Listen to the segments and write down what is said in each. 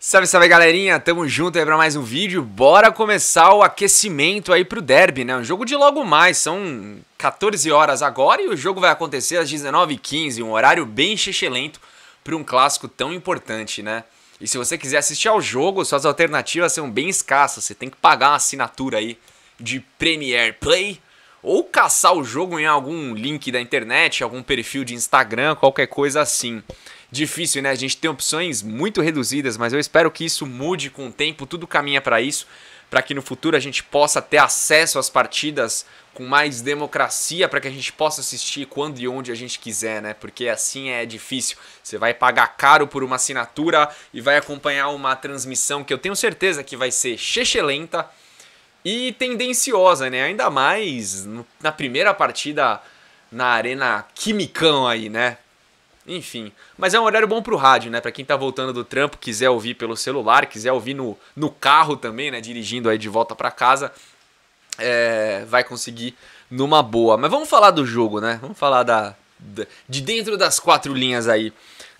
Salve, salve galerinha, tamo junto aí pra mais um vídeo. Bora começar o aquecimento aí pro derby, né? Um jogo de logo mais, são 14 horas agora e o jogo vai acontecer às 19h15, um horário bem xixelento pra um clássico tão importante, né? E se você quiser assistir ao jogo, suas alternativas são bem escassas, você tem que pagar uma assinatura aí de Premiere Play ou caçar o jogo em algum link da internet, algum perfil de Instagram, qualquer coisa assim. Difícil, né? A gente tem opções muito reduzidas, mas eu espero que isso mude com o tempo, tudo caminha para isso, para que no futuro a gente possa ter acesso às partidas com mais democracia, para que a gente possa assistir quando e onde a gente quiser, né? Porque assim é difícil. Você vai pagar caro por uma assinatura e vai acompanhar uma transmissão que eu tenho certeza que vai ser chechelenta e tendenciosa, né? Ainda mais na primeira partida na Arena Quimicão aí, né? Enfim, mas é um horário bom pro rádio, né? Pra quem tá voltando do trampo, quiser ouvir pelo celular, quiser ouvir no carro também, né? Dirigindo aí de volta pra casa, vai conseguir numa boa. Mas vamos falar do jogo, né? Vamos falar de dentro das quatro linhas aí.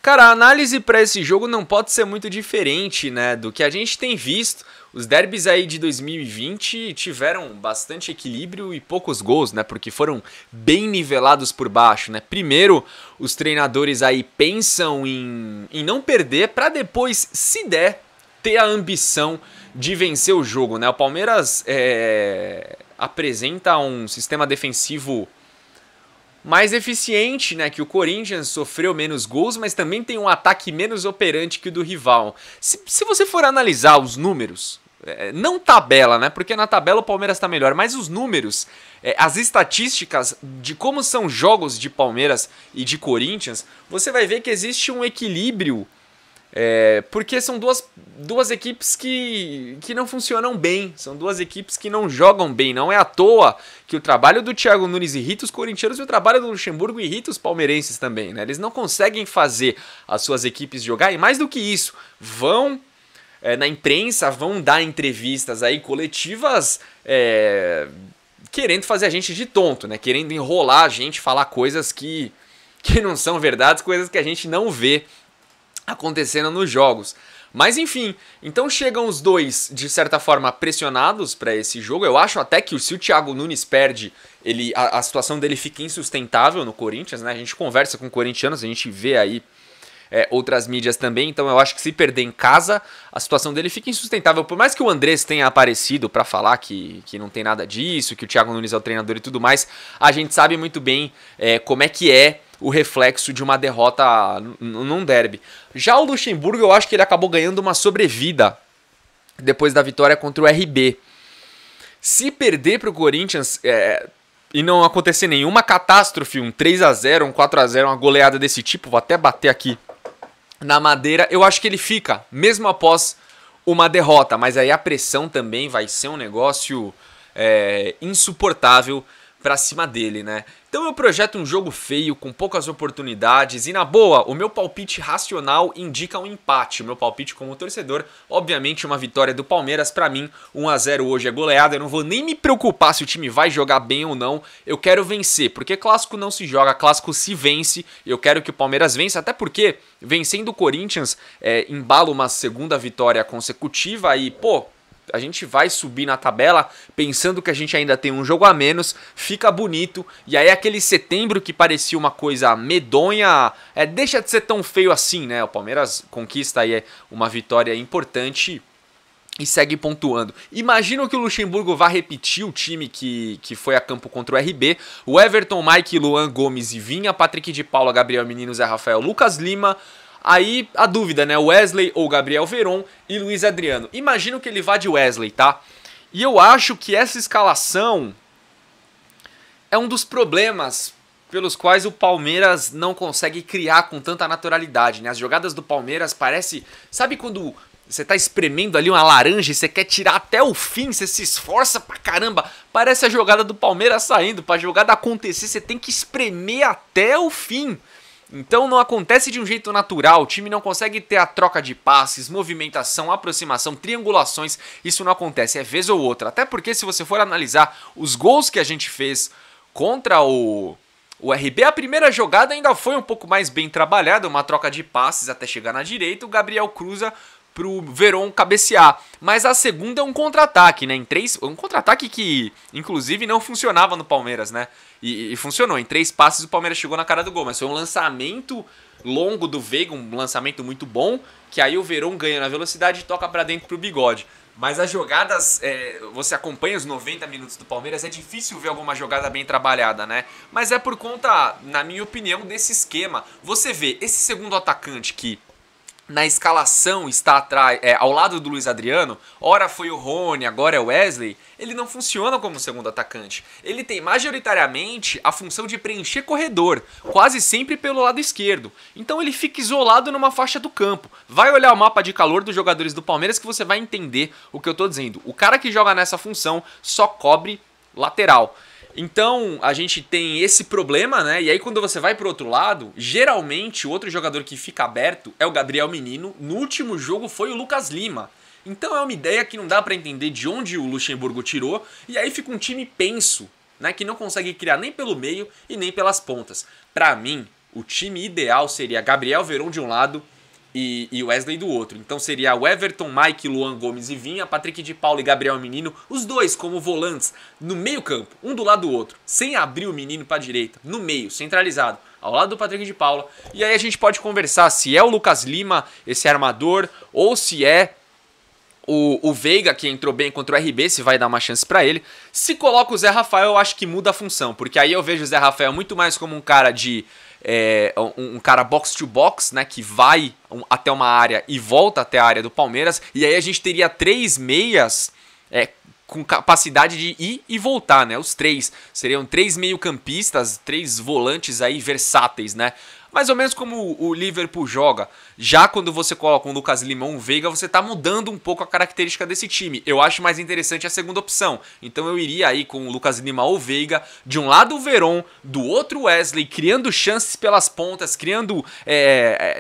Cara, a análise pra esse jogo não pode ser muito diferente, né? Do que a gente tem visto. Os derbys aí de 2020 tiveram bastante equilíbrio e poucos gols, né? Porque foram bem nivelados por baixo, né? Primeiro, os treinadores aí pensam em não perder para depois, se der, ter a ambição de vencer o jogo, né? O Palmeiras apresenta um sistema defensivo mais eficiente, né, que o Corinthians, sofreu menos gols, mas também tem um ataque menos operante que o do rival. Se você for analisar os números, não tabela, né, porque na tabela o Palmeiras está melhor, mas os números, as estatísticas de como são jogos de Palmeiras e de Corinthians, você vai ver que existe um equilíbrio, porque são duas equipes que não funcionam bem, são duas equipes que não jogam bem. Não é à toa que o trabalho do Thiago Nunes irrita os corintianos e o trabalho do Luxemburgo irrita os palmeirenses também, né? Eles não conseguem fazer as suas equipes jogar, e mais do que isso, vão na imprensa, vão dar entrevistas aí coletivas querendo fazer a gente de tonto, né? Querendo enrolar a gente, falar coisas que não são verdades, coisas que a gente não vê acontecendo nos jogos. Mas enfim, então chegam os dois, de certa forma, pressionados para esse jogo. Eu acho até que se o Thiago Nunes perde, a situação dele fica insustentável no Corinthians, né? A gente conversa com corintianos, a gente vê aí outras mídias também, então eu acho que se perder em casa, a situação dele fica insustentável. Por mais que o Andrés tenha aparecido para falar que não tem nada disso, que o Thiago Nunes é o treinador e tudo mais, a gente sabe muito bem como é que é o reflexo de uma derrota num derby. Já o Luxemburgo, eu acho que ele acabou ganhando uma sobrevida depois da vitória contra o RB. Se perder para o Corinthians e não acontecer nenhuma catástrofe, um 3-0, um 4-0, uma goleada desse tipo, vou até bater aqui na madeira, eu acho que ele fica, mesmo após uma derrota. Mas aí a pressão também vai ser um negócio insuportável pra cima dele, né? Então eu projeto um jogo feio, com poucas oportunidades, e na boa, o meu palpite racional indica um empate. O meu palpite como torcedor, obviamente uma vitória do Palmeiras. Pra mim, 1-0 hoje é goleada, eu não vou nem me preocupar se o time vai jogar bem ou não, eu quero vencer, porque clássico não se joga, clássico se vence. Eu quero que o Palmeiras vença, até porque vencendo o Corinthians, embala uma segunda vitória consecutiva e, a gente vai subir na tabela pensando que a gente ainda tem um jogo a menos, fica bonito, e aí aquele setembro que parecia uma coisa medonha, deixa de ser tão feio assim, né? O Palmeiras conquista aí uma vitória importante e segue pontuando. Imagino que o Luxemburgo vá repetir o time que foi a campo contra o RB, o Everton, Mike, Luan, Gomes e Vinha, Patrick de Paula, Gabriel Menino, Zé Rafael, Lucas Lima. Aí a dúvida, né? Wesley ou Gabriel Veron e Luiz Adriano. Imagino que ele vá de Wesley, tá? E eu acho que essa escalação é um dos problemas pelos quais o Palmeiras não consegue criar com tanta naturalidade, né? As jogadas do Palmeiras parece... Sabe quando você tá espremendo ali uma laranja e você quer tirar até o fim, você se esforça pra caramba? Parece a jogada do Palmeiras saindo. Pra jogada acontecer, você tem que espremer até o fim. Então não acontece de um jeito natural, o time não consegue ter a troca de passes, movimentação, aproximação, triangulações, isso não acontece, é vez ou outra. Até porque se você for analisar os gols que a gente fez contra o RB, a primeira jogada ainda foi um pouco mais bem trabalhada, uma troca de passes até chegar na direita, o Gabriel cruza pro Verón cabecear. Mas a segunda é um contra-ataque, né? Um contra-ataque que, inclusive, não funcionava no Palmeiras, né? E funcionou. Em 3 passes o Palmeiras chegou na cara do gol. Mas foi um lançamento longo do Veiga, um lançamento muito bom, que aí o Verón ganha na velocidade e toca pra dentro pro Bigode. Mas as jogadas, você acompanha os 90 minutos do Palmeiras, é difícil ver alguma jogada bem trabalhada, né? Mas é por conta, na minha opinião, desse esquema. Você vê esse segundo atacante que na escalação está atrás, ao lado do Luiz Adriano, ora foi o Rony, agora é o Wesley, ele não funciona como segundo atacante. Ele tem majoritariamente a função de preencher corredor, quase sempre pelo lado esquerdo. Então ele fica isolado numa faixa do campo. Vai olhar o mapa de calor dos jogadores do Palmeiras que você vai entender o que eu tô dizendo. O cara que joga nessa função só cobre lateral. Então, a gente tem esse problema, né? E aí, quando você vai pro outro lado, geralmente o outro jogador que fica aberto é o Gabriel Menino. No último jogo foi o Lucas Lima. Então é uma ideia que não dá pra entender de onde o Luxemburgo tirou. E aí fica um time penso, né? Que não consegue criar nem pelo meio e nem pelas pontas. Pra mim, o time ideal seria Gabriel Verón de um lado e Wesley do outro. Então seria o Everton, Mike, Luan Gomes e Vinha, Patrick de Paula e Gabriel Menino, os dois como volantes no meio campo, um do lado do outro, sem abrir o Menino para a direita, no meio, centralizado, ao lado do Patrick de Paula. E aí a gente pode conversar se é o Lucas Lima, esse armador, ou se é o Veiga, que entrou bem contra o RB, se vai dar uma chance pra ele. Se coloca o Zé Rafael, eu acho que muda a função, porque aí eu vejo o Zé Rafael muito mais como um cara de... um cara box to box, né, que vai até uma área e volta até a área do Palmeiras, e aí a gente teria 3 meias com capacidade de ir e voltar, né? Os 3 seriam 3 meio-campistas, 3 volantes aí versáteis, né? Mais ou menos como o Liverpool joga. Já quando você coloca um Lucas Lima ou um Veiga, você está mudando um pouco a característica desse time. Eu acho mais interessante a segunda opção. Então eu iria aí com o Lucas Lima ou Veiga. De um lado o Verón, do outro Wesley, criando chances pelas pontas, criando,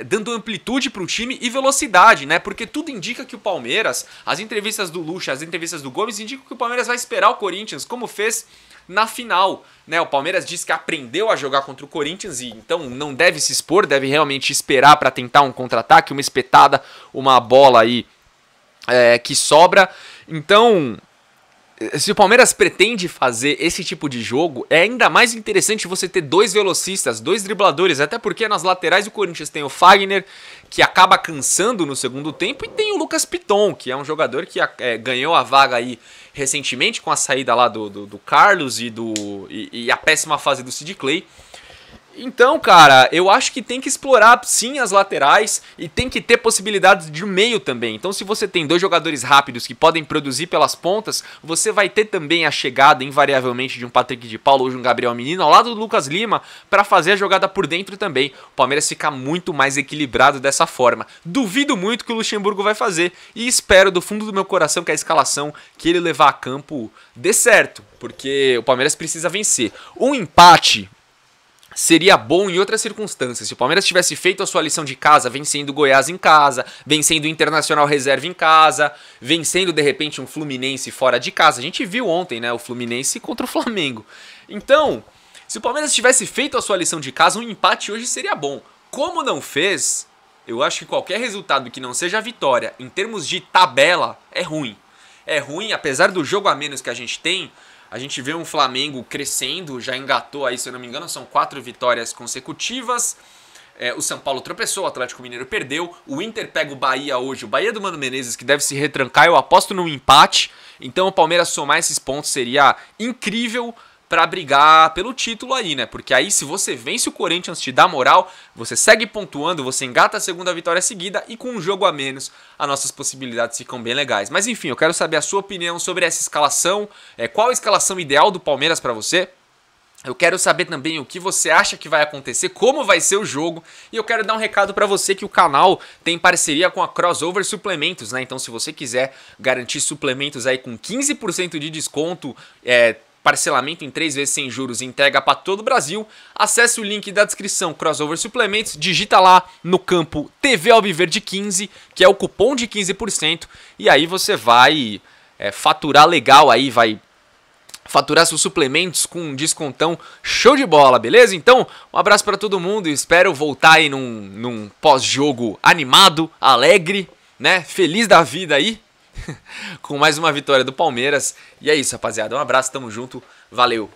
dando amplitude para o time e velocidade, né? Porque tudo indica que o Palmeiras, as entrevistas do Lucha, as entrevistas do Gomes, indicam que o Palmeiras vai esperar o Corinthians, como fez na final, né? O Palmeiras disse que aprendeu a jogar contra o Corinthians e então não deve se expor, deve realmente esperar para tentar um contra-ataque, uma espetada, uma bola aí que sobra. Então, se o Palmeiras pretende fazer esse tipo de jogo, é ainda mais interessante você ter 2 velocistas, 2 dribladores, até porque nas laterais o Corinthians tem o Fagner, que acaba cansando no segundo tempo, e tem o Lucas Piton, que é um jogador que ganhou a vaga aí recentemente com a saída lá do Carlos e a péssima fase do Sid Clay. Então, cara, eu acho que tem que explorar sim as laterais e tem que ter possibilidades de meio também. Então, se você tem 2 jogadores rápidos que podem produzir pelas pontas, você vai ter também a chegada invariavelmente de um Patrick de Paula ou de um Gabriel Menino ao lado do Lucas Lima para fazer a jogada por dentro também. O Palmeiras fica muito mais equilibrado dessa forma. Duvido muito que o Luxemburgo vai fazer e espero do fundo do meu coração que a escalação que ele levar a campo dê certo, porque o Palmeiras precisa vencer. Um empate seria bom em outras circunstâncias. Se o Palmeiras tivesse feito a sua lição de casa, vencendo o Goiás em casa, vencendo o Internacional Reserva em casa, vencendo de repente um Fluminense fora de casa. A gente viu ontem, né, o Fluminense contra o Flamengo. Então, se o Palmeiras tivesse feito a sua lição de casa, um empate hoje seria bom. Como não fez, eu acho que qualquer resultado que não seja a vitória, em termos de tabela, é ruim. É ruim, apesar do jogo a menos que a gente tem. A gente vê um Flamengo crescendo, já engatou aí, se eu não me engano, são 4 vitórias consecutivas. O São Paulo tropeçou, o Atlético Mineiro perdeu. O Inter pega o Bahia hoje, o Bahia do Mano Menezes, que deve se retrancar. Eu aposto num empate. Então o Palmeiras somar esses pontos seria incrível para brigar pelo título aí, né? Porque aí se você vence o Corinthians, te dá moral, você segue pontuando, você engata a segunda vitória seguida e com um jogo a menos, as nossas possibilidades ficam bem legais. Mas enfim, eu quero saber a sua opinião sobre essa escalação, qual a escalação ideal do Palmeiras para você? Eu quero saber também o que você acha que vai acontecer, como vai ser o jogo, e eu quero dar um recado para você que o canal tem parceria com a Crossover Suplementos, né? Então se você quiser garantir suplementos aí com 15% de desconto, parcelamento em 3 vezes sem juros e entrega para todo o Brasil, acesse o link da descrição Crossover Suplementos, digita lá no campo TV Alviverde 15, que é o cupom de 15%, e aí você vai faturar legal aí, vai faturar seus suplementos com um descontão show de bola, beleza? Então, um abraço para todo mundo e espero voltar aí num pós-jogo animado, alegre, né, feliz da vida aí, com mais uma vitória do Palmeiras. E é isso, rapaziada. Um abraço, tamo junto, valeu!